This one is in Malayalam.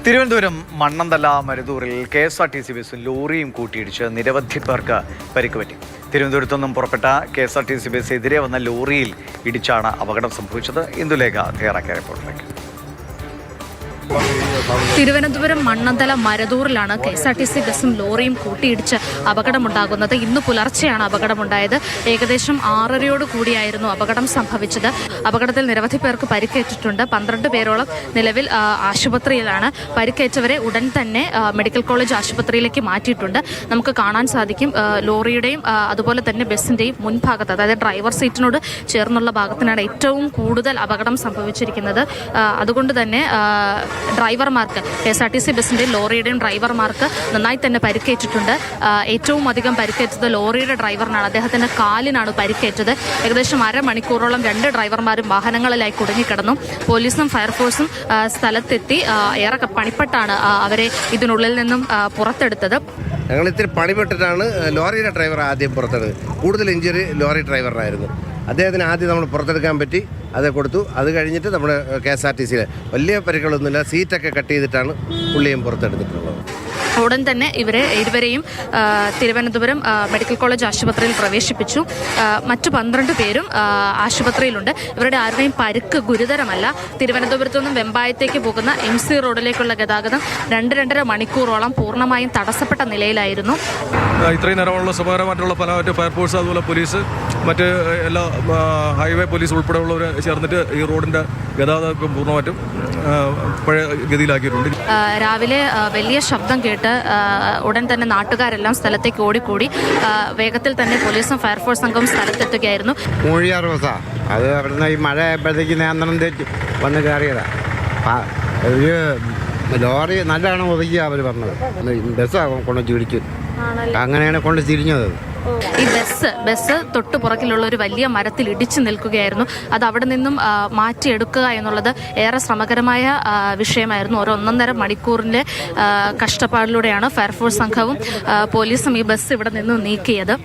തിരുവനന്തപുരം മണ്ണന്തല മരുതൂരിൽ KSRTC ബസും ലോറിയും കൂട്ടിയിടിച്ച് നിരവധി പേർക്ക് പരിക്കുപറ്റി. തിരുവനന്തപുരത്തു നിന്നും പുറപ്പെട്ട KSRTC ബസ് എതിരെ വന്ന ലോറിയിൽ ഇടിച്ചാണ് അപകടം സംഭവിച്ചത്. ഇന്ദുലേഖ തയ്യാറാക്കിയ റിപ്പോർട്ടിലേക്ക്. തിരുവനന്തപുരം മണ്ണന്തല മരതൂറിലാണ് KSRTC ബസും ലോറിയും കൂട്ടിയിടിച്ച് അപകടമുണ്ടാകുന്നത്. ഇന്ന് പുലർച്ചെയാണ് അപകടമുണ്ടായത്. ഏകദേശം 6:30 കൂടിയായിരുന്നു അപകടം സംഭവിച്ചത്. അപകടത്തിൽ നിരവധി പേർക്ക് പരിക്കേറ്റിട്ടുണ്ട്. 12 പേരോളം നിലവിൽ ആശുപത്രിയിലാണ്. പരിക്കേറ്റവരെ ഉടൻ തന്നെ മെഡിക്കൽ കോളേജ് ആശുപത്രിയിലേക്ക് മാറ്റിയിട്ടുണ്ട്. നമുക്ക് കാണാൻ സാധിക്കും ലോറിയുടെയും അതുപോലെ തന്നെ ബസിൻ്റെയും മുൻഭാഗത്ത്, അതായത് ഡ്രൈവർ സീറ്റിനോട് ചേർന്നുള്ള ഭാഗത്തിനാണ് ഏറ്റവും കൂടുതൽ അപകടം സംഭവിച്ചിരിക്കുന്നത്. അതുകൊണ്ട് തന്നെ ഡ്രൈവർമാർക്ക്, KSRTC ബസിൻ്റെയും ലോറിയുടെയും ഡ്രൈവർമാർക്ക് നന്നായി തന്നെ പരിക്കേറ്റിട്ടുണ്ട്. ഏറ്റവും അധികം പരിക്കേറ്റത് ലോറിയുടെ ഡ്രൈവറിനാണ്. അദ്ദേഹത്തിൻ്റെ കാലിനാണ് പരിക്കേറ്റത്. ഏകദേശം അരമണിക്കൂറോളം 2 ഡ്രൈവർമാരും വാഹനങ്ങളിലായി കുടുങ്ങിക്കിടന്നു. പോലീസും ഫയർഫോഴ്സും സ്ഥലത്തെത്തി ഏറെ പണിപ്പെട്ടാണ് അവരെ ഇതിനുള്ളിൽ നിന്നും പുറത്തെടുത്തത്. ഞങ്ങൾ ഇത്തിരി പണിപ്പെട്ടിട്ടാണ് ലോറിയുടെ ഡ്രൈവർ ആദ്യം പുറത്തെടുത്തത്. കൂടുതൽ ഇഞ്ചുറി ലോറി ഡ്രൈവറിനായിരുന്നു. അദ്ദേഹത്തിന് ആദ്യം നമ്മൾ പുറത്തെടുക്കാൻ പറ്റി, അത് കൊടുത്തു. അത് കഴിഞ്ഞിട്ട് നമ്മുടെ KSRTCയിൽ വലിയ പരിക്കുകളൊന്നുമില്ല. സീറ്റൊക്കെ കട്ട് ചെയ്തിട്ടാണ് പുള്ളിയും പുറത്തെടുത്തിട്ടുള്ളത്. ഉടൻ തന്നെ ഇരുവരെയും തിരുവനന്തപുരം മെഡിക്കൽ കോളേജ് ആശുപത്രിയിൽ പ്രവേശിപ്പിച്ചു. മറ്റു 12 പേരും ആശുപത്രിയിലുണ്ട്. ഇവരുടെ ആരുടെയും പരിക്ക് ഗുരുതരമല്ല. തിരുവനന്തപുരത്തു നിന്നും വെമ്പായത്തേക്ക് പോകുന്ന MC റോഡിലേക്കുള്ള ഗതാഗതം 2-2.5 മണിക്കൂറോളം പൂർണ്ണമായും തടസ്സപ്പെട്ട നിലയിലായിരുന്നു. ഇത്രയും നേരമുള്ള സമാനമായിട്ടുള്ള മറ്റ് ഫയർഫോഴ്സ്, അതുപോലെ പോലീസ്, മറ്റ് എല്ലാ ഹൈവേ പോലീസ് ഉൾപ്പെടെയുള്ളവർ ചേർന്നിട്ട് ഈ റോഡിൻ്റെ ഗതാഗതം പൂർണ്ണമായിട്ടും പഴയ ഗതിയിലാക്കിയിട്ടുണ്ട്. രാവിലെ വലിയ ശബ്ദം കേട്ട് ഉടൻ തന്നെ നാട്ടുകാരെല്ലാം സ്ഥലത്തേക്ക് ഓടിക്കൂടി. വേഗത്തിൽ തന്നെ പോലീസും ഫയർഫോഴ്സ് സംഘവും സ്ഥലത്തെത്തുകയായിരുന്നു. മൂഴിയാറ് ബസ്സാണ് അത്. അവിടുന്ന് ഈ മഴ ആയപ്പോഴത്തേക്ക് നിയന്ത്രണം തെറ്റി വന്ന് കയറിയതാണ്. ഒരു ലോറി നല്ലതാണ് ഒതുക്കിയ അവർ പറഞ്ഞത്. ബസ്സാണ് കൊണ്ട് തിരിച്ചു, അങ്ങനെയാണ് കൊണ്ട് തിരിഞ്ഞത്. ഈ ബസ് തൊട്ടു പുറകിലുള്ള ഒരു വലിയ മരത്തിൽ ഇടിച്ചു നിൽക്കുകയായിരുന്നു. അത് അവിടെ നിന്നും മാറ്റിയെടുക്കുക എന്നുള്ളത് ഏറെ ശ്രമകരമായ വിഷയമായിരുന്നു. 1.5 മണിക്കൂറിൻ്റെ കഷ്ടപ്പാടിലൂടെയാണ് ഫയർഫോഴ്സ് സംഘവും പോലീസും ഈ ബസ് ഇവിടെ നിന്നും നീക്കിയത്.